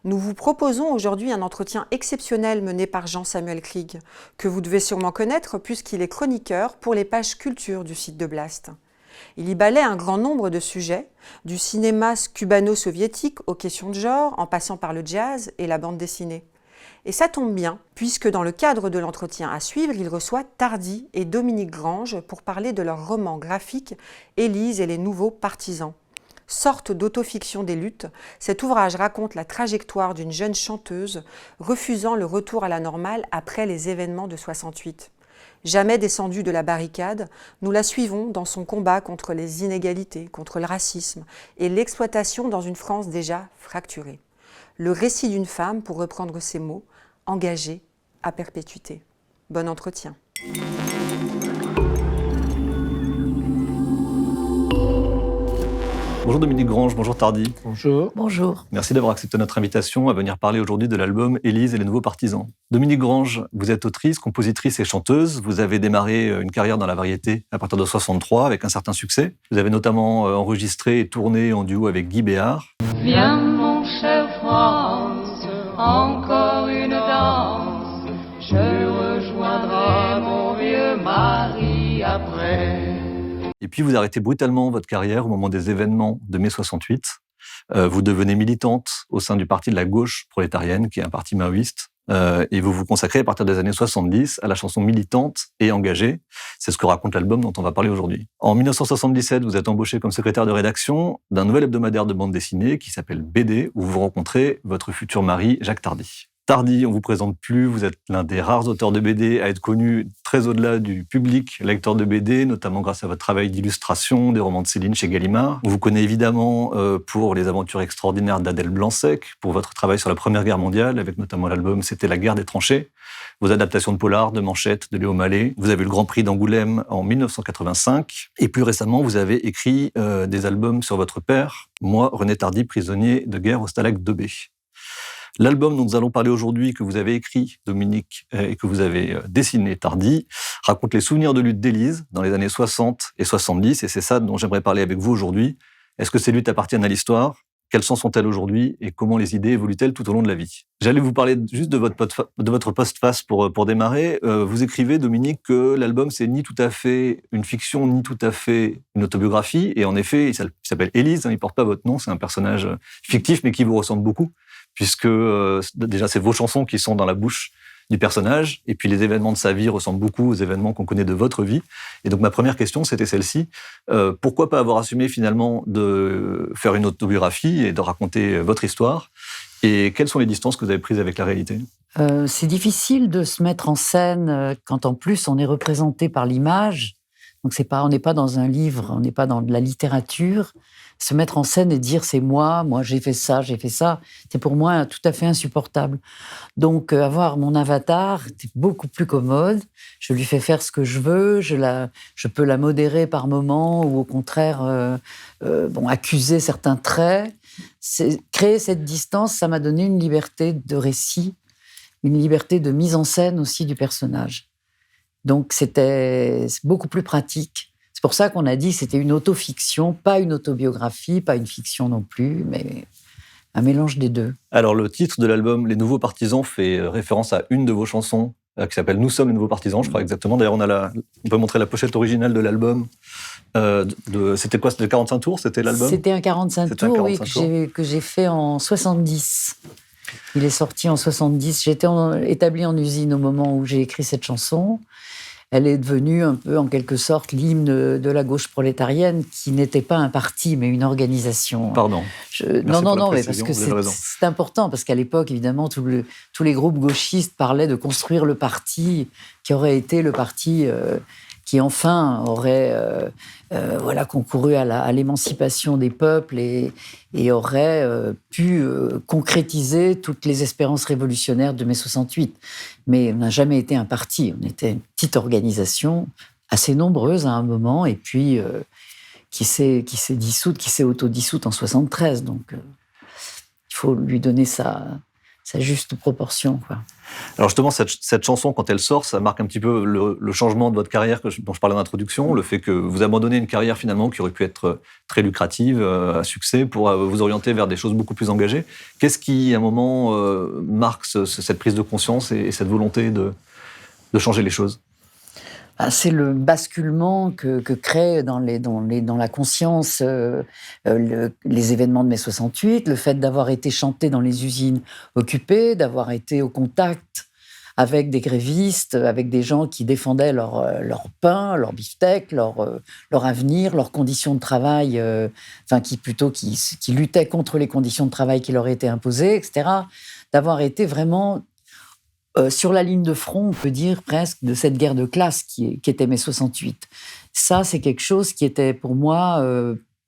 Nous vous proposons aujourd'hui un entretien exceptionnel mené par Jean-Samuel Krieg, que vous devez sûrement connaître puisqu'il est chroniqueur pour les pages culture du site de Blast. Il y balaie un grand nombre de sujets, du cinéma cubano-soviétique aux questions de genre, en passant par le jazz et la bande dessinée. Et ça tombe bien, puisque dans le cadre de l'entretien à suivre, il reçoit Tardy et Dominique Grange pour parler de leur roman graphique « Élise et les nouveaux partisans ». Sorte d'autofiction des luttes, cet ouvrage raconte la trajectoire d'une jeune chanteuse refusant le retour à la normale après les événements de 68. Jamais descendue de la barricade, nous la suivons dans son combat contre les inégalités, contre le racisme et l'exploitation dans une France déjà fracturée. Le récit d'une femme, pour reprendre ses mots, engagée à perpétuité. Bon entretien. Bonjour Dominique Grange, bonjour Tardy. Bonjour. Bonjour. Merci d'avoir accepté notre invitation à venir parler aujourd'hui de l'album Élise et les nouveaux partisans. Dominique Grange, vous êtes autrice, compositrice et chanteuse. Vous avez démarré une carrière dans la variété à partir de 63 avec un certain succès. Vous avez notamment enregistré et tourné en duo avec Guy Béard. Viens mon cher France, encore une danse, je rejoindrai mon vieux mari après. Et puis vous arrêtez brutalement votre carrière au moment des événements de mai 68. Vous devenez militante au sein du parti de la gauche prolétarienne, qui est un parti maoïste. Et vous vous consacrez à partir des années 70 à la chanson militante et engagée. C'est ce que raconte l'album dont on va parler aujourd'hui. En 1977, vous êtes embauché comme secrétaire de rédaction d'un nouvel hebdomadaire de bande dessinée qui s'appelle BD, où vous rencontrez votre futur mari, Jacques Tardy. Tardy, on vous présente plus, vous êtes l'un des rares auteurs de BD à être connu très au-delà du public lecteur de BD, notamment grâce à votre travail d'illustration des romans de Céline chez Gallimard. On vous connaît évidemment pour les aventures extraordinaires d'Adèle Blanc-Sec, pour votre travail sur la Première Guerre mondiale, avec notamment l'album C'était la guerre des tranchées, vos adaptations de polar, de Manchette, de Léo Mallet. Vous avez eu le Grand Prix d'Angoulême en 1985, et plus récemment, vous avez écrit des albums sur votre père, moi, René Tardy, prisonnier de guerre au Stalag 2B. L'album dont nous allons parler aujourd'hui, que vous avez écrit, Dominique, et que vous avez dessiné, Tardy, raconte les souvenirs de lutte d'Élise dans les années 60 et 70, et c'est ça dont j'aimerais parler avec vous aujourd'hui. Est-ce que ces luttes appartiennent à l'histoire ? Quelles sont-elles aujourd'hui et comment les idées évoluent-elles tout au long de la vie ? J'allais vous parler juste de votre postface pour démarrer. Vous écrivez, Dominique, que l'album, c'est ni tout à fait une fiction, ni tout à fait une autobiographie. Et en effet, il s'appelle Élise, il ne porte pas votre nom, c'est un personnage fictif, mais qui vous ressemble beaucoup, puisque déjà, c'est vos chansons qui sont dans la bouche du personnage, et puis les événements de sa vie ressemblent beaucoup aux événements qu'on connaît de votre vie. Et donc ma première question, c'était celle-ci. Pourquoi pas avoir assumé finalement de faire une autobiographie et de raconter votre histoire ? Et quelles sont les distances que vous avez prises avec la réalité ? C'est difficile de se mettre en scène quand en plus on est représenté par l'image. Donc on n'est pas dans un livre, on n'est pas dans de la littérature. Se mettre en scène et dire c'est moi j'ai fait ça, c'est pour moi tout à fait insupportable. Donc avoir mon avatar, c'est beaucoup plus commode. Je lui fais faire ce que je veux, je peux la modérer par moments ou au contraire accuser certains traits. Créer cette distance, ça m'a donné une liberté de récit, une liberté de mise en scène aussi du personnage. Donc c'est beaucoup plus pratique. C'est pour ça qu'on a dit que c'était une autofiction, pas une autobiographie, pas une fiction non plus, mais un mélange des deux. Alors le titre de l'album Les Nouveaux Partisans fait référence à une de vos chansons qui s'appelle Nous sommes les Nouveaux Partisans, je crois exactement. D'ailleurs, on peut montrer la pochette originale de l'album. C'était quoi ? C'était 45 tours, c'était l'album ? C'était un 45 tours, oui, tours. que j'ai fait en 70. Il est sorti en 70. J'étais établie en usine au moment où j'ai écrit cette chanson. Elle est devenue un peu, en quelque sorte, l'hymne de la gauche prolétarienne, qui n'était pas un parti, mais une organisation. Pardon. Non, mais parce que c'est important, parce qu'à l'époque, évidemment, tous les groupes gauchistes parlaient de construire le parti qui aurait été le parti qui, enfin, aurait concouru à l'émancipation des peuples et aurait pu concrétiser toutes les espérances révolutionnaires de mai 68. Mais on n'a jamais été un parti. On était une petite organisation assez nombreuse à un moment, et puis qui s'est dissoute, qui s'est autodissoute en 73. Donc, il faut lui donner sa sa juste proportion, quoi. Alors justement, cette chanson, quand elle sort, ça marque un petit peu le changement de votre carrière dont je parlais en introduction, le fait que vous abandonnez une carrière finalement qui aurait pu être très lucrative, à succès, pour vous orienter vers des choses beaucoup plus engagées. Qu'est-ce qui, à un moment, marque cette prise de conscience et cette volonté de changer les choses ? C'est le basculement que crée dans la conscience les événements de mai 68, le fait d'avoir été chanté dans les usines occupées, d'avoir été au contact avec des grévistes, avec des gens qui défendaient leur pain, leur beefsteak, leur avenir, leurs conditions de travail, qui luttaient contre les conditions de travail qui leur étaient imposées, etc. D'avoir été vraiment sur la ligne de front, on peut dire presque, de cette guerre de classe qui était mai 68. Ça, c'est quelque chose qui était pour moi,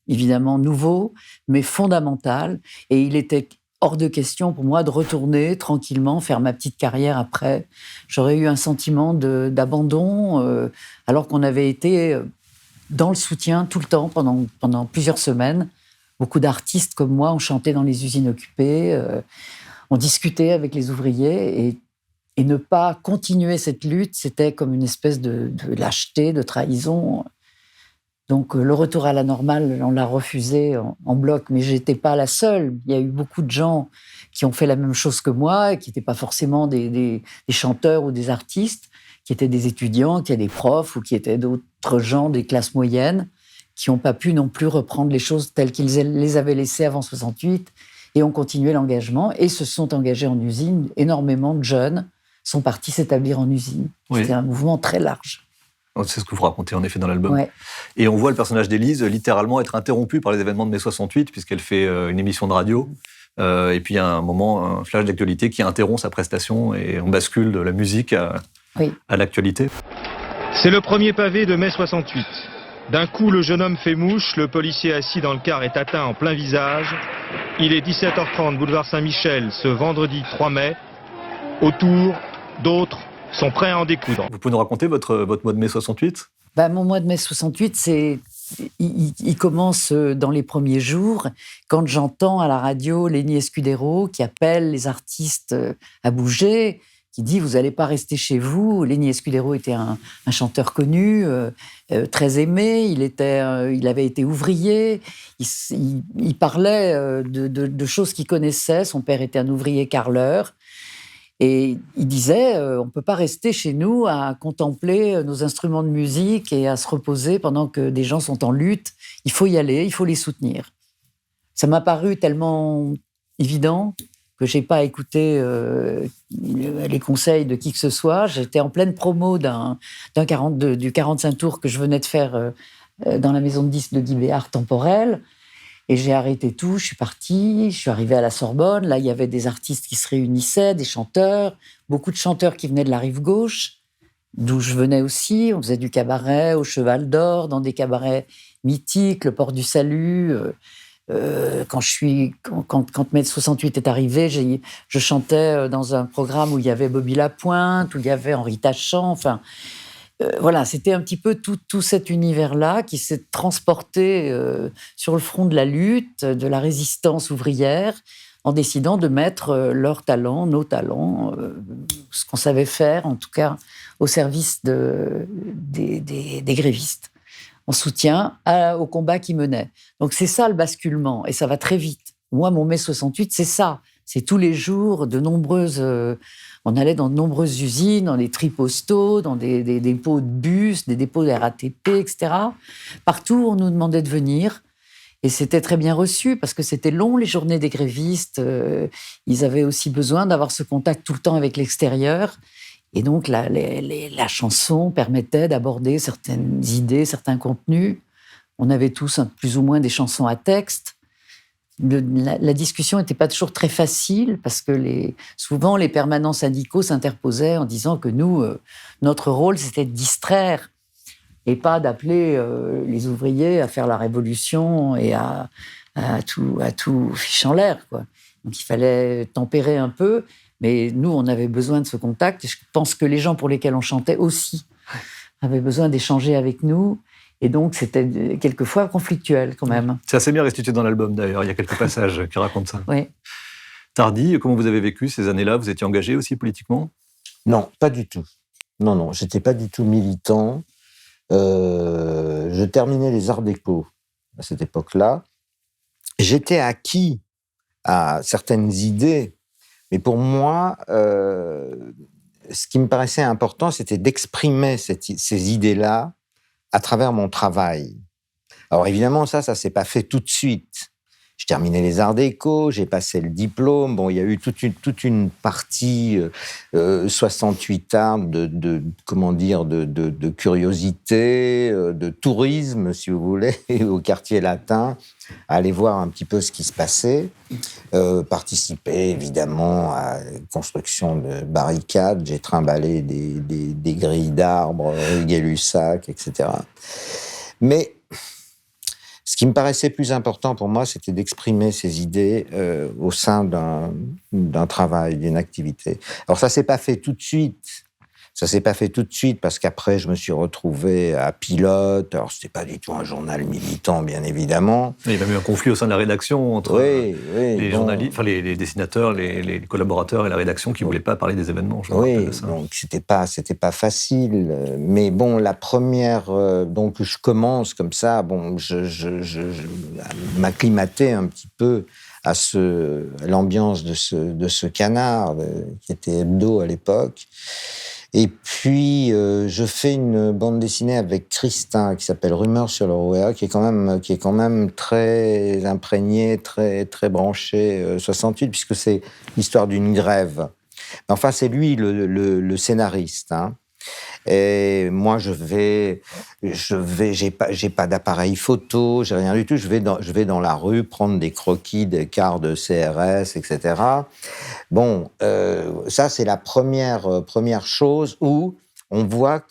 évidemment, nouveau, mais fondamental. Et il était hors de question pour moi de retourner tranquillement, faire ma petite carrière après. J'aurais eu un sentiment d'abandon, alors qu'on avait été dans le soutien tout le temps, pendant plusieurs semaines. Beaucoup d'artistes comme moi ont chanté dans les usines occupées, ont discuté avec les ouvriers, et ne pas continuer cette lutte, c'était comme une espèce de lâcheté, de trahison. Donc le retour à la normale, on l'a refusé en bloc, mais je n'étais pas la seule. Il y a eu beaucoup de gens qui ont fait la même chose que moi, et qui n'étaient pas forcément des chanteurs ou des artistes, qui étaient des étudiants, qui étaient des profs, ou qui étaient d'autres gens des classes moyennes, qui n'ont pas pu non plus reprendre les choses telles qu'ils les avaient laissées avant 68, et ont continué l'engagement, et se sont engagés en usine. Énormément de jeunes sont partis s'établir en usine. Oui. C'était un mouvement très large. C'est ce que vous racontez en effet dans l'album. Ouais. Et on voit le personnage d'Élise littéralement être interrompu par les événements de mai 68, puisqu'elle fait une émission de radio. Et puis il y a un moment, un flash d'actualité qui interrompt sa prestation, et on bascule de la musique à l'actualité. C'est le premier pavé de mai 68. D'un coup, le jeune homme fait mouche, le policier assis dans le car est atteint en plein visage. Il est 17h30, boulevard Saint-Michel, ce vendredi 3 mai. Autour, d'autres sont prêts à en découdre. Vous pouvez nous raconter votre mois de mai 68 ? Mon mois de mai 68, il commence dans les premiers jours, quand j'entends à la radio Lenny Escudero qui appelle les artistes à bouger, qui dit « Vous n'allez pas rester chez vous ». Lenny Escudero était un chanteur connu, très aimé, il avait été ouvrier, il parlait de choses qu'il connaissait. Son père était un ouvrier carreleur. Et il disait, on ne peut pas rester chez nous à contempler nos instruments de musique et à se reposer pendant que des gens sont en lutte. Il faut y aller, il faut les soutenir. Ça m'a paru tellement évident que je n'ai pas écouté les conseils de qui que ce soit. J'étais en pleine promo du 45 tours que je venais de faire dans la maison de disques de Guy Béard, Temporel. Et j'ai arrêté tout, je suis partie, je suis arrivée à la Sorbonne. Là, il y avait des artistes qui se réunissaient, des chanteurs, beaucoup de chanteurs qui venaient de la rive gauche, d'où je venais aussi. On faisait du cabaret au Cheval d'Or, dans des cabarets mythiques, le Port du Salut. Quand mai 68 est arrivé, je chantais dans un programme où il y avait Bobby Lapointe, où il y avait Henri Tachant, enfin... Voilà, c'était un petit peu tout cet univers-là qui s'est transporté sur le front de la lutte, de la résistance ouvrière, en décidant de mettre leurs talents, nos talents, ce qu'on savait faire, en tout cas, au service des grévistes, en soutien au combat qu'ils menaient. Donc c'est ça le basculement, et ça va très vite. Moi, mon mai 68, c'est ça. C'est tous les jours on allait dans de nombreuses usines, dans des tripostos, dans des dépôts de bus, des dépôts de RATP, etc. Partout, on nous demandait de venir. Et c'était très bien reçu, parce que c'était long, les journées des grévistes. Ils avaient aussi besoin d'avoir ce contact tout le temps avec l'extérieur. Et donc, la chanson permettait d'aborder certaines idées, certains contenus. On avait tous plus ou moins des chansons à texte. La discussion n'était pas toujours très facile, parce que souvent les permanents syndicaux s'interposaient en disant que nous, notre rôle, c'était de distraire et pas d'appeler les ouvriers à faire la révolution et à tout fiche en l'air, quoi. Donc il fallait tempérer un peu, mais nous, on avait besoin de ce contact, et je pense que les gens pour lesquels on chantait aussi avaient besoin d'échanger avec nous. Et donc, c'était quelquefois conflictuel, quand même. C'est assez bien restitué dans l'album, d'ailleurs. Il y a quelques passages qui racontent ça. Oui. Tardy, comment vous avez vécu ces années-là? Vous étiez engagé aussi politiquement? Non, pas du tout. Non, j'étais pas du tout militant. Je terminais les arts déco à cette époque-là. J'étais acquis à certaines idées, mais pour moi, ce qui me paraissait important, c'était d'exprimer ces idées-là à travers mon travail. Alors évidemment, ça s'est pas fait tout de suite. Je terminais les arts déco, j'ai passé le diplôme. Bon, il y a eu toute une partie 68 arts de curiosité, de tourisme, si vous voulez, au quartier latin, à aller voir un petit peu ce qui se passait, participer évidemment à la construction de barricades. J'ai trimballé des grilles d'arbres, rue Gay-Lussac, etc. Mais ce qui me paraissait plus important pour moi, c'était d'exprimer ces idées au sein d'un travail, d'une activité. Alors ça s'est pas fait tout de suite. Ça s'est pas fait tout de suite parce qu'après, je me suis retrouvé à Pilote. Alors, c'était pas du tout un journal militant, bien évidemment. Il y a même eu un conflit au sein de la rédaction entre les journalistes, enfin les dessinateurs, les collaborateurs et la rédaction qui voulaient pas parler des événements. Je me rappelle de ça. Donc c'était pas facile. Mais bon, la première, donc je commence comme ça. Bon, je m'acclimatais un petit peu à l'ambiance de ce Canard qui était hebdo à l'époque. Et puis, je fais une bande dessinée avec Christin qui s'appelle Rumeurs sur le ROEA, qui est quand même très imprégnée, très, très branchée 68, puisque c'est l'histoire d'une grève. Mais enfin, c'est lui le scénariste, hein. Et moi, j'ai pas d'appareil photo, j'ai rien du tout. Je vais dans la rue prendre des croquis, des cartes de CRS, etc. Bon, ça c'est la première chose où on voit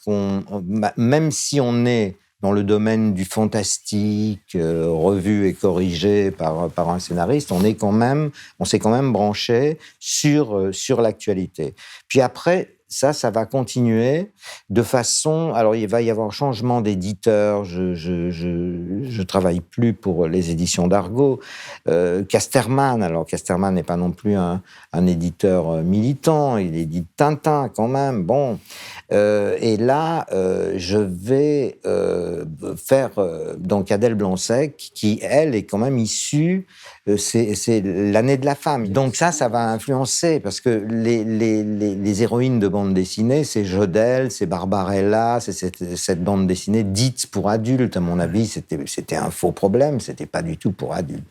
même si on est dans le domaine du fantastique, revu et corrigé par un scénariste, on s'est quand même branché sur l'actualité. Puis après, ça va continuer de façon... Alors, il va y avoir changement d'éditeur. Je travaille plus pour les éditions d'Argo. Casterman, alors Casterman n'est pas non plus un éditeur militant. Il édite Tintin, quand même. Bon. Et là, je vais faire donc Adèle Blanc-Sec, qui, elle, est quand même issue... c'est l'année de la femme. Donc ça va influencer, parce que les héroïnes de bande dessinée, c'est Jodelle, c'est Barbarella, c'est cette bande dessinée dite pour adultes. À mon avis, c'était un faux problème, c'était pas du tout pour adultes.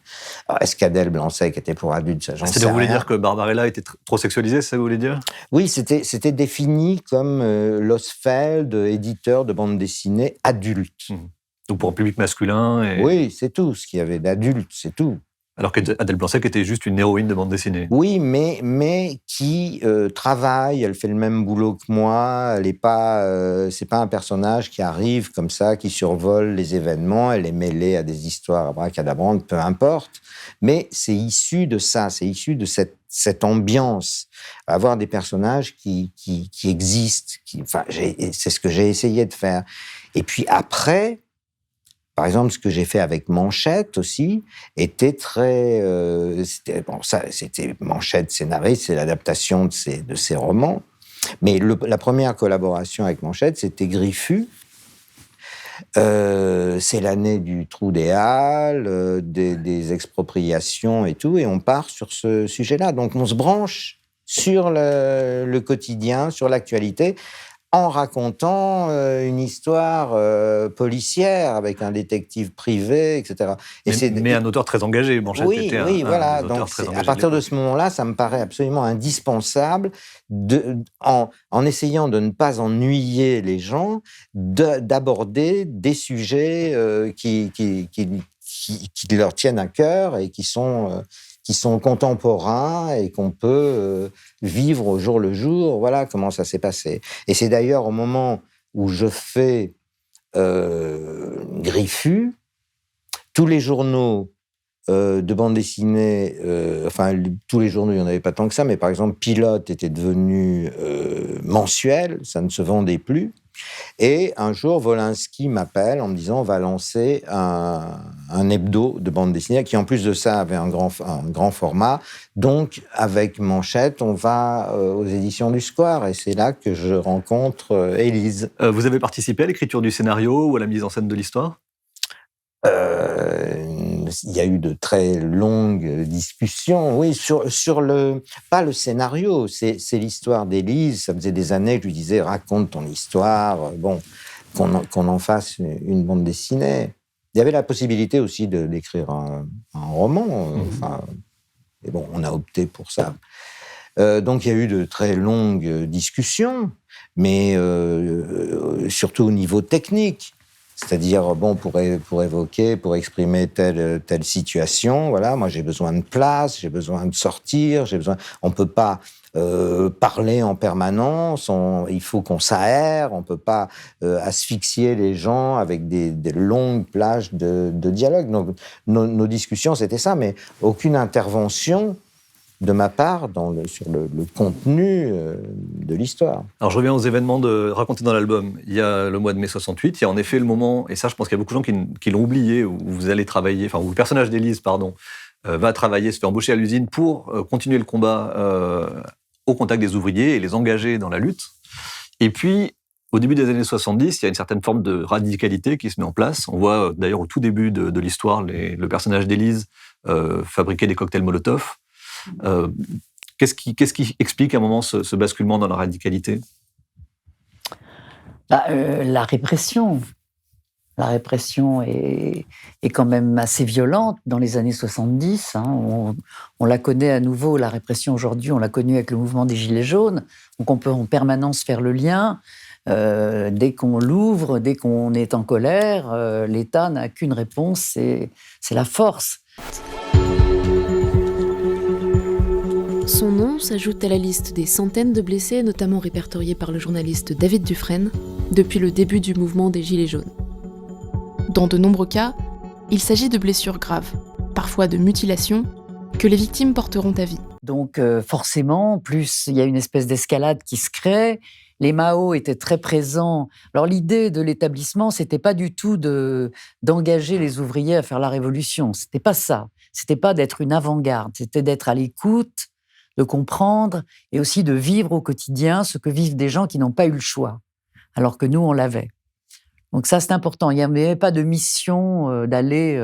Alors, est-ce qu'Adèle Blanc-Sec était pour adultes? Ça, j'en sais rien. Vous voulez dire que Barbarella était trop sexualisée, c'est ça que vous voulez dire? Oui, c'était défini comme Losfeld, éditeur de bande dessinée adulte. Donc pour un public masculin. Oui, c'est tout, ce qu'il y avait d'adulte, c'est tout. Alors qu'Adèle Blanc-Sec était juste une héroïne de bande dessinée. Oui, mais qui travaille, elle fait le même boulot que moi, elle est pas, c'est pas un personnage qui arrive comme ça, qui survole les événements, elle est mêlée à des histoires abracadabrantes, peu importe, mais c'est issu de ça, c'est issu de cette ambiance, avoir des personnages qui existent, c'est ce que j'ai essayé de faire. Et puis après... Par exemple, ce que j'ai fait avec Manchette aussi était très... c'était Manchette scénariste, c'est l'adaptation de ses romans. Mais la première collaboration avec Manchette, c'était Griffu. C'est l'année du trou des Halles, des expropriations et tout, et on part sur ce sujet-là. Donc on se branche sur le quotidien, sur l'actualité, en racontant une histoire policière avec un détective privé, etc. Mais un auteur très engagé, Manchette était voilà. un auteur Donc, très engagé. à partir de ce moment-là, ça me paraît absolument indispensable, en essayant de ne pas ennuyer les gens, d'aborder des sujets qui leur tiennent à cœur et qui sont contemporains et qu'on peut vivre au jour le jour. Voilà comment ça s'est passé. Et c'est d'ailleurs au moment où je fais Griffu, tous les journaux de bande dessinée, tous les journaux, il n'y en avait pas tant que ça, mais par exemple, Pilote était devenu mensuel, ça ne se vendait plus. Et un jour, Wolinski m'appelle en me disant on va lancer un hebdo de bande dessinée qui, en plus de ça, avait un grand format. Donc, avec Manchette, on va aux éditions du Square. Et c'est là que je rencontre Élise. Vous avez participé à l'écriture du scénario ou à la mise en scène de l'histoire ? Il y a eu de très longues discussions, oui, pas le scénario, c'est l'histoire d'Élise. Ça faisait des années que je lui disais, raconte ton histoire, bon, qu'on en fasse une bande dessinée. Il y avait la possibilité aussi d'écrire un roman, enfin, et bon, on a opté pour ça. Donc il y a eu de très longues discussions, mais surtout au niveau technique. C'est-à-dire, bon, pour évoquer, pour exprimer telle situation, voilà, moi j'ai besoin de place, j'ai besoin de sortir, on peut pas parler en permanence, il faut qu'on s'aère, on peut pas asphyxier les gens avec des longues plages de dialogue. Donc nos discussions c'était ça, mais aucune intervention de ma part sur le contenu de l'histoire. Alors je reviens aux événements racontés dans l'album. Il y a le mois de mai 68, il y a en effet le moment, et ça je pense qu'il y a beaucoup de gens qui l'ont oublié, où vous allez travailler, enfin où le personnage d'Élise, va travailler, se fait embaucher à l'usine pour continuer le combat au contact des ouvriers et les engager dans la lutte. Et puis, au début des années 70, il y a une certaine forme de radicalité qui se met en place. On voit d'ailleurs au tout début de l'histoire le personnage d'Élise fabriquer des cocktails Molotov. Qu'est-ce qui explique à un moment ce basculement dans la radicalité ? La répression. La répression est quand même assez violente dans les années 70. Hein. On la connaît à nouveau, la répression aujourd'hui, on l'a connue avec le mouvement des Gilets jaunes. Donc on peut en permanence faire le lien. Dès qu'on l'ouvre, dès qu'on est en colère, l'État n'a qu'une réponse, c'est la force. Son nom s'ajoute à la liste des centaines de blessés, notamment répertoriés par le journaliste David Dufresne, depuis le début du mouvement des Gilets jaunes. Dans de nombreux cas, il s'agit de blessures graves, parfois de mutilations, que les victimes porteront à vie. Donc forcément, plus il y a une espèce d'escalade qui se crée. Les Mao étaient très présents. Alors l'idée de l'établissement, c'était pas du tout d'engager les ouvriers à faire la révolution. C'était pas ça. C'était pas d'être une avant-garde. C'était d'être à l'écoute, de comprendre et aussi de vivre au quotidien ce que vivent des gens qui n'ont pas eu le choix, alors que nous, on l'avait. Donc ça, c'est important. Il n'y avait pas de mission d'aller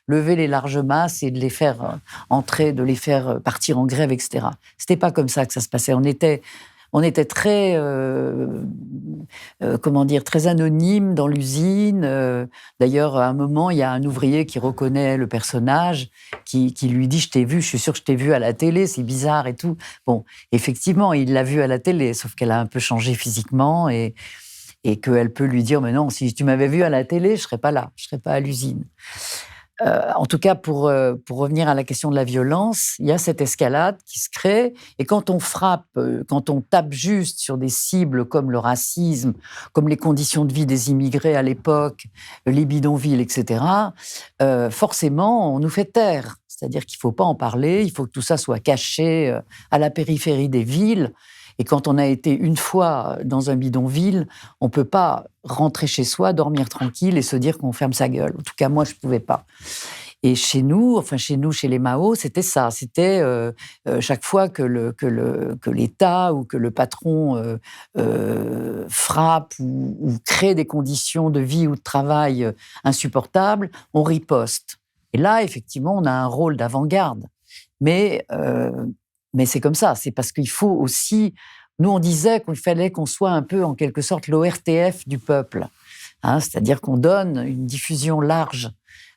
lever les larges masses et de les faire entrer, de les faire partir en grève, etc. C'était pas comme ça que ça se passait. On était très, très anonyme dans l'usine. D'ailleurs, à un moment, il y a un ouvrier qui reconnaît le personnage, qui lui dit « Je t'ai vu, je suis sûr que je t'ai vu à la télé, c'est bizarre et tout ». Bon, effectivement, il l'a vu à la télé, sauf qu'elle a un peu changé physiquement et qu'elle peut lui dire « Mais non, si tu m'avais vu à la télé, je serais pas là, je serais pas à l'usine ». En tout cas, pour revenir à la question de la violence, il y a cette escalade qui se crée. Et quand on frappe, quand on tape juste sur des cibles comme le racisme, comme les conditions de vie des immigrés à l'époque, les bidonvilles, etc., forcément, on nous fait taire. C'est-à-dire qu'il ne faut pas en parler, il faut que tout ça soit caché à la périphérie des villes. Et quand on a été une fois dans un bidonville, on ne peut pas rentrer chez soi, dormir tranquille et se dire qu'on ferme sa gueule. En tout cas, moi, je ne pouvais pas. Et chez nous, chez les Mao, c'était ça. C'était chaque fois que l'État ou que le patron frappe ou crée des conditions de vie ou de travail insupportables, on riposte. Et là, effectivement, on a un rôle d'avant-garde. Mais c'est comme ça, c'est parce qu'il faut aussi... Nous, on disait qu'il fallait qu'on soit un peu, en quelque sorte, l'ORTF du peuple. C'est-à-dire qu'on donne une diffusion large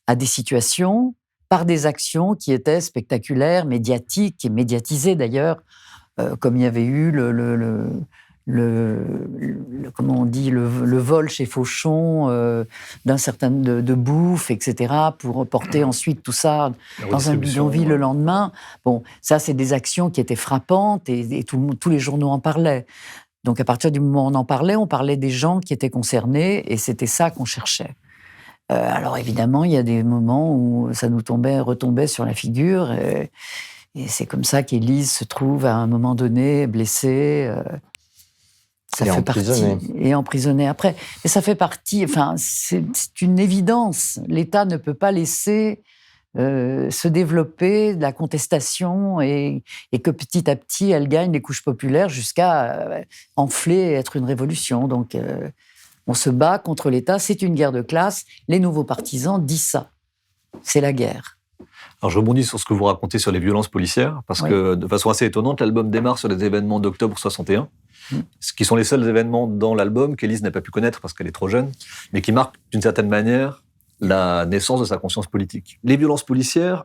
à des situations par des actions qui étaient spectaculaires, médiatiques et médiatisées d'ailleurs, comme il y avait eu comment on dit, le vol chez Fauchon d'un certain de bouffe, etc., pour porter ensuite tout ça dans un bidonville le lendemain. Bon, ça, c'est des actions qui étaient frappantes et tous les journaux en parlaient. Donc, à partir du moment où on parlait des gens qui étaient concernés et c'était ça qu'on cherchait. Alors, évidemment, il y a des moments où ça nous retombait sur la figure et c'est comme ça qu'Élise se trouve à un moment donné blessée. Ça fait partie. Et emprisonné après. Et ça fait partie, enfin, c'est une évidence. L'État ne peut pas laisser se développer de la contestation et que petit à petit, elle gagne les couches populaires jusqu'à enfler et être une révolution. Donc, on se bat contre l'État. C'est une guerre de classe. Les nouveaux partisans disent ça. C'est la guerre. Alors, je rebondis sur ce que vous racontez sur les violences policières, parce que, de façon assez étonnante, l'album démarre sur les événements d'octobre 61, ce qui sont les seuls événements dans l'album qu'Élise n'a pas pu connaître parce qu'elle est trop jeune, mais qui marquent d'une certaine manière la naissance de sa conscience politique. Les violences policières,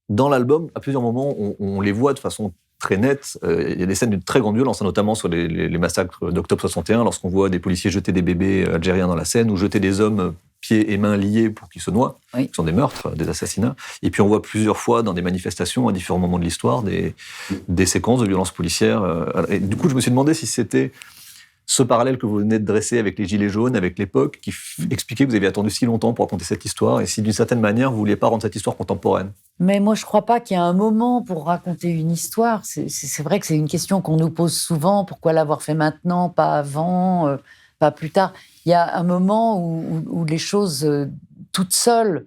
dans l'album, à plusieurs moments, on les voit de façon très nette. Il y a des scènes d'une très grande violence, notamment sur les massacres d'octobre 61, lorsqu'on voit des policiers jeter des bébés algériens dans la Seine ou jeter des hommes pieds et mains liés pour qu'ils se noient, qui sont des meurtres, des assassinats. Et puis on voit plusieurs fois dans des manifestations, à différents moments de l'histoire, des séquences de violences policières. Et du coup, je me suis demandé si c'était ce parallèle que vous venez de dresser avec les Gilets jaunes, avec l'époque, qui expliquait que vous aviez attendu si longtemps pour raconter cette histoire, et si d'une certaine manière, vous ne vouliez pas rendre cette histoire contemporaine. Mais moi, je ne crois pas qu'il y ait un moment pour raconter une histoire. C'est vrai que c'est une question qu'on nous pose souvent. Pourquoi l'avoir fait maintenant, pas avant, pas plus tard? Il y a un moment où les choses, toutes seules,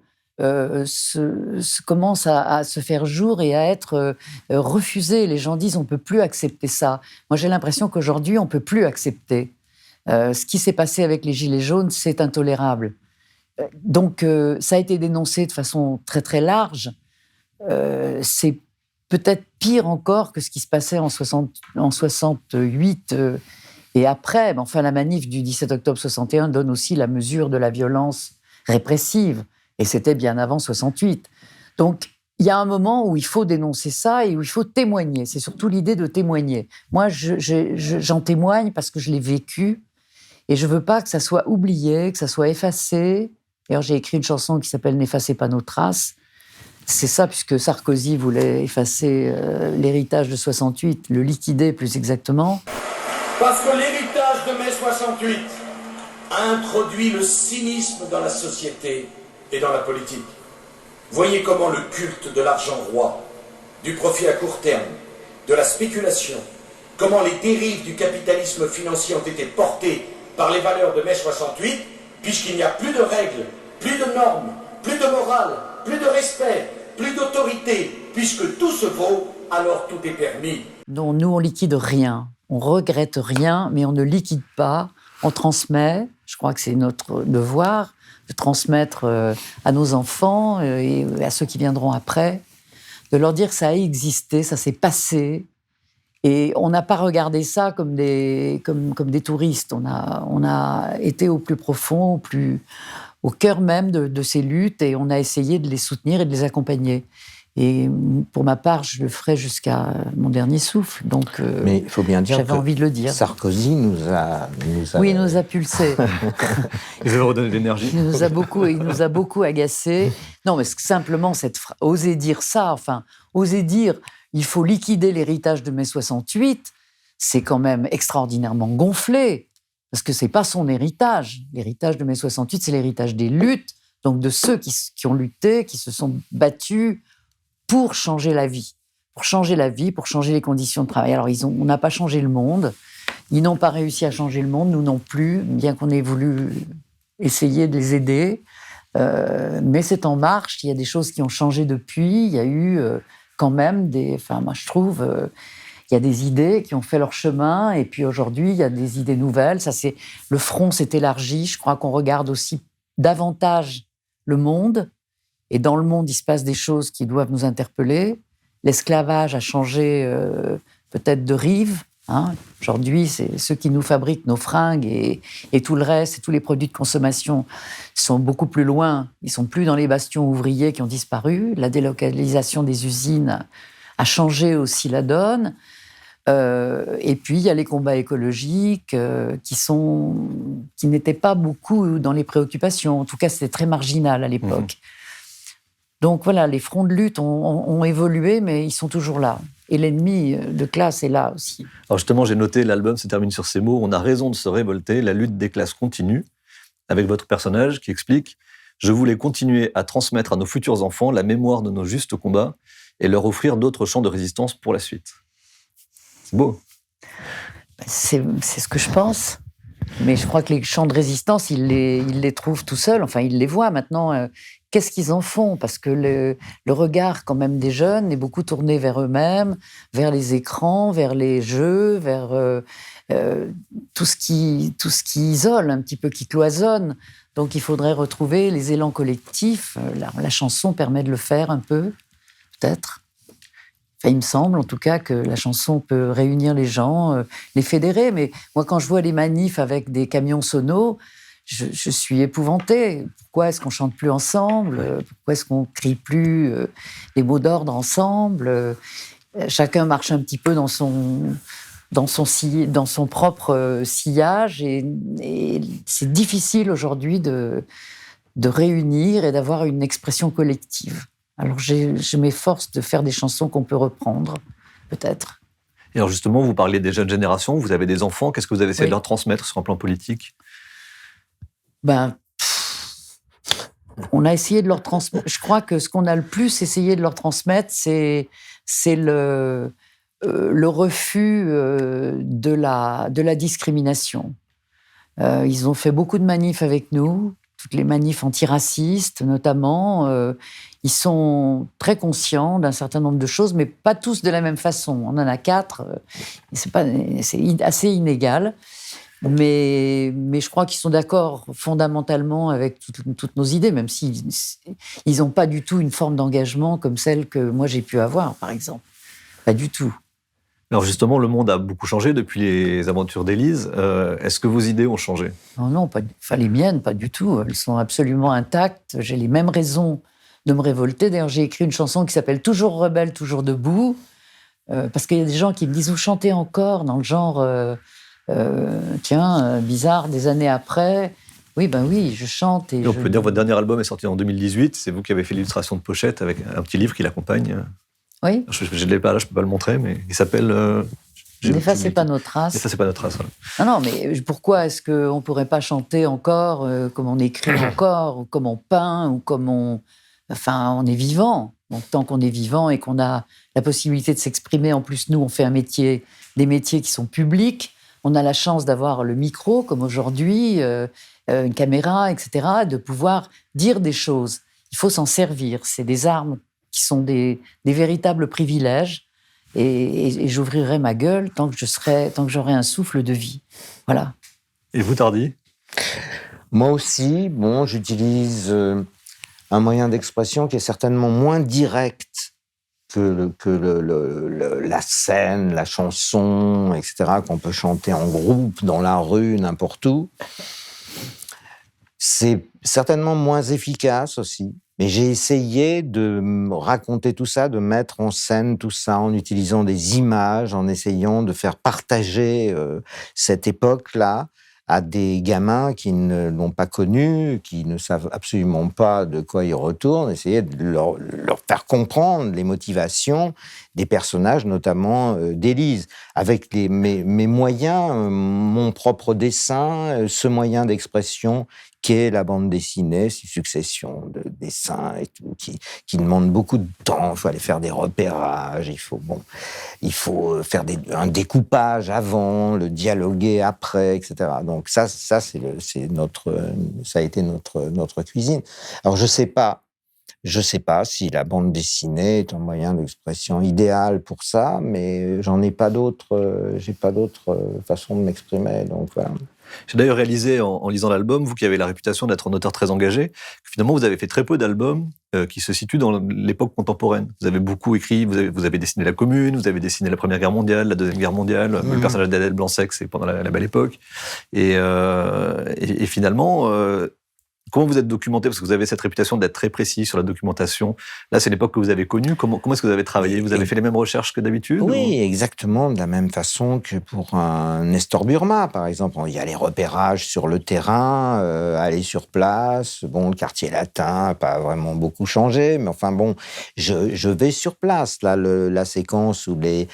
commencent à se faire jour et à être refusées. Les gens disent on ne peut plus accepter ça. Moi, j'ai l'impression qu'aujourd'hui, on ne peut plus accepter. Ce qui s'est passé avec les Gilets jaunes, c'est intolérable. Donc, ça a été dénoncé de façon très, très large. C'est peut-être pire encore que ce qui se passait en 68 et après. Mais enfin, la manif du 17 octobre 61 donne aussi la mesure de la violence répressive. Et c'était bien avant 68. Donc, il y a un moment où il faut dénoncer ça et où il faut témoigner. C'est surtout l'idée de témoigner. Moi, j'en témoigne parce que je l'ai vécu et je ne veux pas que ça soit oublié, que ça soit effacé. D'ailleurs, j'ai écrit une chanson qui s'appelle « N'effacez pas nos traces ». C'est ça, puisque Sarkozy voulait effacer l'héritage de 68, le liquider plus exactement. Parce que l'héritage de mai 68 a introduit le cynisme dans la société et dans la politique. Voyez comment le culte de l'argent roi, du profit à court terme, de la spéculation, comment les dérives du capitalisme financier ont été portées par les valeurs de mai 68, puisqu'il n'y a plus de règles, plus de normes, plus de morale, plus de respect, plus d'autorité, puisque tout se vaut, alors tout est permis. Non, nous, on liquide rien. On regrette rien, mais on ne liquide pas. On transmet. Je crois que c'est notre devoir de transmettre à nos enfants et à ceux qui viendront après, de leur dire que ça a existé, ça s'est passé. Et on n'a pas regardé ça comme des touristes. On a été au plus profond, au cœur même de ces luttes, et on a essayé de les soutenir et de les accompagner. Et pour ma part, je le ferai jusqu'à mon dernier souffle. Donc, mais il faut bien dire j'avais envie de le dire. Sarkozy nous a pulsé. Il veut redonner de l'énergie. Il nous a beaucoup agacés. Non, mais simplement oser dire ça, oser dire il faut liquider l'héritage de mai 68, c'est quand même extraordinairement gonflé. Parce que c'est pas son héritage. L'héritage de mai 68, c'est l'héritage des luttes, donc de ceux qui ont lutté, qui se sont battus pour changer la vie, pour changer les conditions de travail. Alors, on n'a pas changé le monde, ils n'ont pas réussi à changer le monde, nous non plus, bien qu'on ait voulu essayer de les aider. Mais c'est en marche, il y a des choses qui ont changé depuis, il y a eu quand même moi je trouve, il y a des idées qui ont fait leur chemin, et puis aujourd'hui, il y a des idées nouvelles. Le front s'est élargi, je crois qu'on regarde aussi davantage le monde. Et dans le monde, il se passe des choses qui doivent nous interpeller. L'esclavage a changé peut-être de rive. Aujourd'hui, c'est ceux qui nous fabriquent nos fringues et tout le reste, et tous les produits de consommation sont beaucoup plus loin. Ils ne sont plus dans les bastions ouvriers qui ont disparu. La délocalisation des usines a changé aussi la donne. Et puis, il y a les combats écologiques qui n'étaient pas beaucoup dans les préoccupations. En tout cas, c'était très marginal à l'époque. Donc voilà, les fronts de lutte ont évolué, mais ils sont toujours là. Et l'ennemi de classe est là aussi. Alors justement, j'ai noté, l'album se termine sur ces mots. On a raison de se révolter, la lutte des classes continue, avec votre personnage qui explique « Je voulais continuer à transmettre à nos futurs enfants la mémoire de nos justes combats et leur offrir d'autres champs de résistance pour la suite. » C'est beau. C'est ce que je pense. Mais je crois que les chants de résistance, ils les trouvent tout seuls. Enfin, ils les voient maintenant. Qu'est-ce qu'ils en font? Parce que le regard, quand même, des jeunes est beaucoup tourné vers eux-mêmes, vers les écrans, vers les jeux, vers tout ce qui isole un petit peu, qui cloisonne. Donc, il faudrait retrouver les élans collectifs. La chanson permet de le faire un peu, peut-être. Enfin, il me semble, en tout cas, que la chanson peut réunir les gens, les fédérer. Mais moi, quand je vois les manifs avec des camions sonos, je suis épouvantée. Pourquoi est-ce qu'on chante plus ensemble? Pourquoi est-ce qu'on crie plus les mots d'ordre ensemble? Chacun marche un petit peu dans son propre sillage. Et c'est difficile aujourd'hui de réunir et d'avoir une expression collective. Alors, je m'efforce de faire des chansons qu'on peut reprendre, peut-être. Et alors justement, vous parlez des jeunes générations, vous avez des enfants, qu'est-ce que vous avez essayé de leur transmettre sur un plan politique? On a essayé de leur transmettre. Je crois que ce qu'on a le plus essayé de leur transmettre, c'est le refus de la discrimination. Ils ont fait beaucoup de manifs avec nous, toutes les manifs antiracistes notamment. Ils sont très conscients d'un certain nombre de choses, mais pas tous de la même façon. On en a 4, c'est assez inégal. Mais je crois qu'ils sont d'accord fondamentalement avec toutes nos idées, même s'ils n'ont pas du tout une forme d'engagement comme celle que moi j'ai pu avoir, par exemple. Pas du tout. Alors justement, le monde a beaucoup changé depuis les aventures d'Élise. Est-ce que vos idées ont changé? Non, les miennes, pas du tout. Elles sont absolument intactes. J'ai les mêmes raisons de me révolter. D'ailleurs, j'ai écrit une chanson qui s'appelle « Toujours rebelle, toujours debout », parce qu'il y a des gens qui me disent « Vous chantez encore ?» dans le genre bizarre, des années après. Oui, je chante. Et on peut dire que votre dernier album est sorti en 2018. C'est vous qui avez fait l'illustration de pochette avec un petit livre qui l'accompagne. Oui. Je ne l'ai pas là, je ne peux pas le montrer, mais il s'appelle... N'effacez pas nos traces. N'effacez pas nos traces, voilà. Non, mais pourquoi est-ce qu'on ne pourrait pas chanter encore comme on écrit encore, ou comme on peint, ou comme on est vivant. Donc, tant qu'on est vivant et qu'on a la possibilité de s'exprimer, en plus, nous, on fait des métiers qui sont publics. On a la chance d'avoir le micro, comme aujourd'hui, une caméra, etc., de pouvoir dire des choses. Il faut s'en servir. C'est des armes qui sont des véritables privilèges. Et j'ouvrirai ma gueule tant que j'aurai un souffle de vie. Voilà. Et vous, Tardy? Moi aussi, j'utilise un moyen d'expression qui est certainement moins direct que la scène, la chanson, etc., qu'on peut chanter en groupe, dans la rue, n'importe où. C'est certainement moins efficace aussi. Mais j'ai essayé de raconter tout ça, de mettre en scène tout ça en utilisant des images, en essayant de faire partager cette époque-là à des gamins qui ne l'ont pas connue, qui ne savent absolument pas de quoi ils retournent, essayer de leur faire comprendre les motivations des personnages, notamment d'Élise, avec mes moyens, mon propre dessin, ce moyen d'expression qu'est la bande dessinée, ces successions de dessins et tout, qui demandent beaucoup de temps. Il faut aller faire des repérages, il faut faire un découpage avant, le dialoguer après, etc. Donc ça a été notre cuisine. Alors je sais pas si la bande dessinée est un moyen d'expression idéal pour ça, mais j'ai pas d'autre façon de m'exprimer, donc voilà. J'ai d'ailleurs réalisé, en lisant l'album, vous qui avez la réputation d'être un auteur très engagé, que finalement vous avez fait très peu d'albums qui se situent dans l'époque contemporaine. Vous avez beaucoup écrit, vous avez dessiné la Commune, vous avez dessiné la Première Guerre mondiale, la Deuxième Guerre mondiale, le personnage d'Adèle Blanc-Sec, c'est pendant la Belle Époque. Et finalement... Comment vous êtes documenté? Parce que vous avez cette réputation d'être très précis sur la documentation. Là, c'est l'époque que vous avez connue. Comment est-ce que vous avez travaillé? Vous avez fait les mêmes recherches que d'habitude? Oui, exactement, de la même façon que pour un Nestor Burma, par exemple. Il y a les repérages sur le terrain, aller sur place. Le quartier latin n'a pas vraiment beaucoup changé, mais je vais sur place. Là, la séquence où les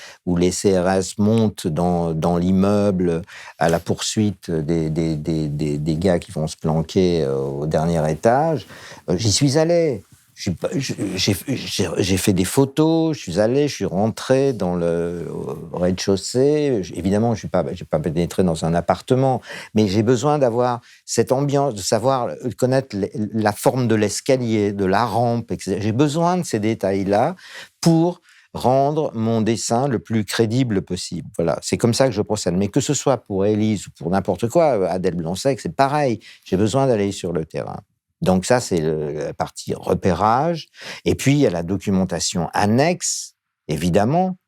CRS montent dans l'immeuble à la poursuite des gars qui vont se planquer au dernier étage, j'y suis allé. j'ai fait des photos, je suis rentré dans au rez-de-chaussée. Évidemment, j'ai pas pénétré dans un appartement, mais j'ai besoin d'avoir cette ambiance, de savoir connaître la forme de l'escalier, de la rampe, etc. J'ai besoin de ces détails-là pour rendre mon dessin le plus crédible possible. Voilà, c'est comme ça que je procède. Mais que ce soit pour Élise ou pour n'importe quoi, Adèle Blanc-Sec, c'est pareil. J'ai besoin d'aller sur le terrain. Donc ça, c'est la partie repérage. Et puis, il y a la documentation annexe, évidemment.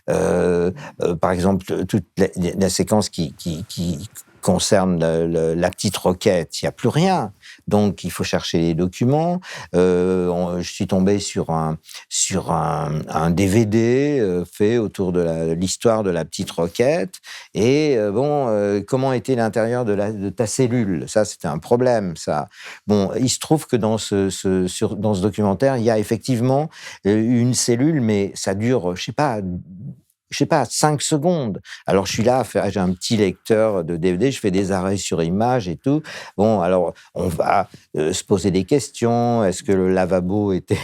Par exemple, toute la séquence qui concerne la petite requête, il n'y a plus rien. Donc, il faut chercher les documents. Je suis tombé sur un DVD fait autour de l'histoire de la petite requête. Et comment était l'intérieur de ta cellule? Ça, c'était un problème, ça. Bon, il se trouve que dans ce documentaire, il y a effectivement une cellule, mais ça dure, je sais pas, 5 secondes. Alors, je suis là, j'ai un petit lecteur de DVD, je fais des arrêts sur image et tout. Bon, alors, on va se poser des questions. Est-ce que le lavabo était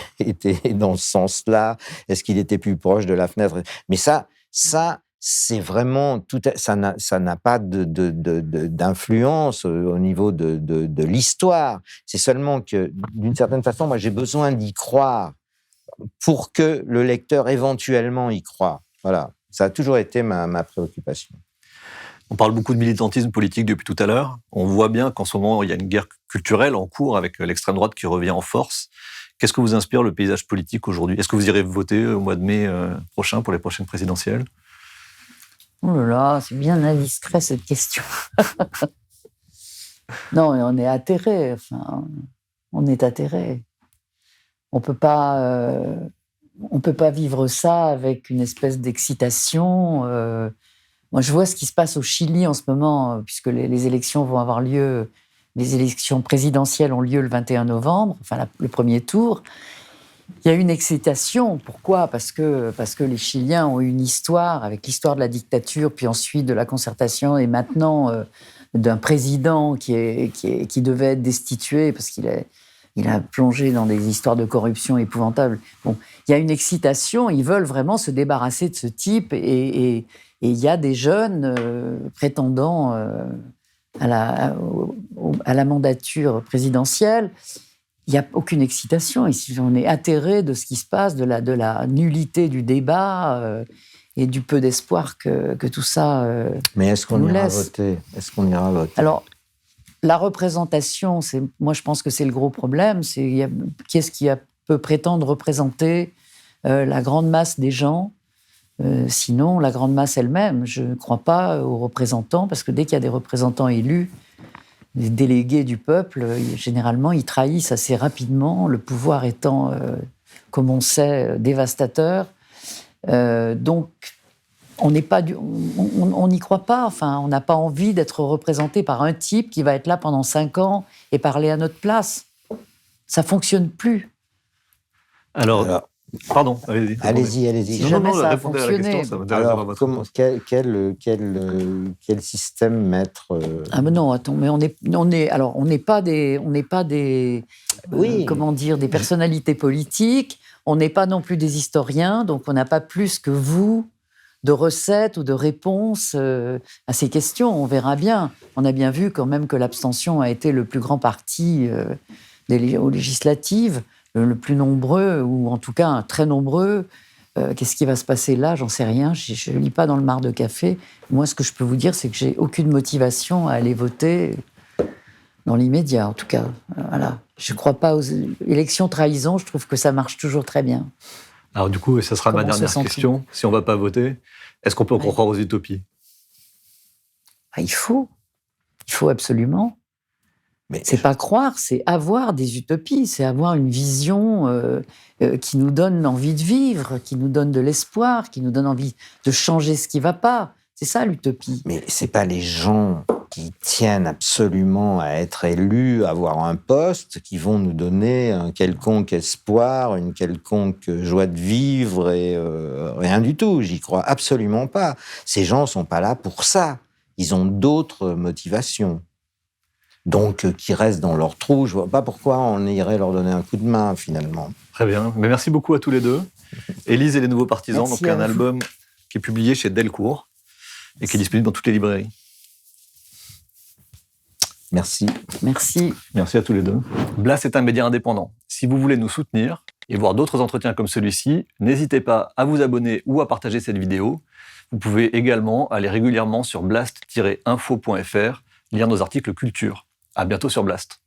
dans ce sens-là? Est-ce qu'il était plus proche de la fenêtre? Mais ça, c'est vraiment ça n'a pas d'influence au niveau de l'histoire. C'est seulement que, d'une certaine façon, moi, j'ai besoin d'y croire pour que le lecteur éventuellement y croit. Voilà, ça a toujours été ma préoccupation. On parle beaucoup de militantisme politique depuis tout à l'heure. On voit bien qu'en ce moment, il y a une guerre culturelle en cours avec l'extrême droite qui revient en force. Qu'est-ce que vous inspire le paysage politique aujourd'hui? Est-ce que vous irez voter au mois de mai prochain pour les prochaines présidentielles? Oh là là, c'est bien indiscret cette question. Non, on est atterré. Enfin, on est atterré. On peut pas vivre ça avec une espèce d'excitation. Moi, je vois ce qui se passe au Chili en ce moment, puisque les élections vont avoir lieu. Les élections présidentielles ont lieu le 21 novembre, enfin le premier tour. Il y a une excitation. Pourquoi ? Parce que les Chiliens ont une histoire, avec l'histoire de la dictature, puis ensuite de la concertation, et maintenant d'un président qui devait être destitué parce qu'il a plongé dans des histoires de corruption épouvantables. Bon, il y a une excitation, ils veulent vraiment se débarrasser de ce type, et il y a des jeunes prétendant à la mandature présidentielle. Il n'y a aucune excitation. Ici, on est atterré de ce qui se passe, de la nullité du débat et du peu d'espoir que tout ça Mais est-ce qu'on nous ira laisse. voter? Est-ce qu'on ira voter? Alors, la représentation, moi je pense que c'est le gros problème. Qui est-ce qui peut prétendre représenter la grande masse des gens? Sinon, la grande masse elle-même. Je ne crois pas aux représentants, parce que dès qu'il y a des représentants élus, les délégués du peuple, généralement, ils trahissent assez rapidement, le pouvoir étant, comme on sait, dévastateur. Donc, on n'y croit pas. Enfin, on n'a pas envie d'être représenté par un type qui va être là pendant 5 ans et parler à notre place. Ça ne fonctionne plus. Alors, pardon, allez-y. Allez-y. Si jamais ça a répondez à la question, fonctionné. ça m'intéresse d'avoir votre réponse. Quel système mettre Ah mais non, attends, mais on n'est pas des Oui. des personnalités politiques, on n'est pas non plus des historiens, donc on n'a pas plus que vous de recettes ou de réponses à ces questions. On verra bien. On a bien vu quand même que l'abstention a été le plus grand parti aux législatives, le plus nombreux, ou en tout cas très nombreux. Qu'est-ce qui va se passer là? J'en sais rien. Je ne lis pas dans le marc de café. Moi, ce que je peux vous dire, c'est que j'ai aucune motivation à aller voter dans l'immédiat, en tout cas. Voilà. Je ne crois pas aux élections trahison. Je trouve que ça marche toujours très bien. Alors du coup, ça sera ma dernière question. Si on ne va pas voter, est-ce qu'on peut encore croire aux utopies? Il faut absolument. Mais c'est pas croire, c'est avoir des utopies, c'est avoir une vision qui nous donne envie de vivre, qui nous donne de l'espoir, qui nous donne envie de changer ce qui va pas. C'est ça l'utopie. Mais c'est pas les gens qui tiennent absolument à être élus, à avoir un poste, qui vont nous donner un quelconque espoir, une quelconque joie de vivre, et rien du tout. J'y crois absolument pas. Ces gens sont pas là pour ça. Ils ont d'autres motivations. donc qui restent dans leur trou. Je vois pas pourquoi on irait leur donner un coup de main, finalement. Très bien. Mais merci beaucoup à tous les deux. Élise et les Nouveaux Partisans, Merci donc à un vous. album qui est publié chez Delcourt et qui est disponible dans toutes les librairies. Merci. Merci. Merci à tous les deux. Blast est un média indépendant. Si vous voulez nous soutenir et voir d'autres entretiens comme celui-ci, n'hésitez pas à vous abonner ou à partager cette vidéo. Vous pouvez également aller régulièrement sur blast-info.fr, lire nos articles culture. À bientôt sur Blast.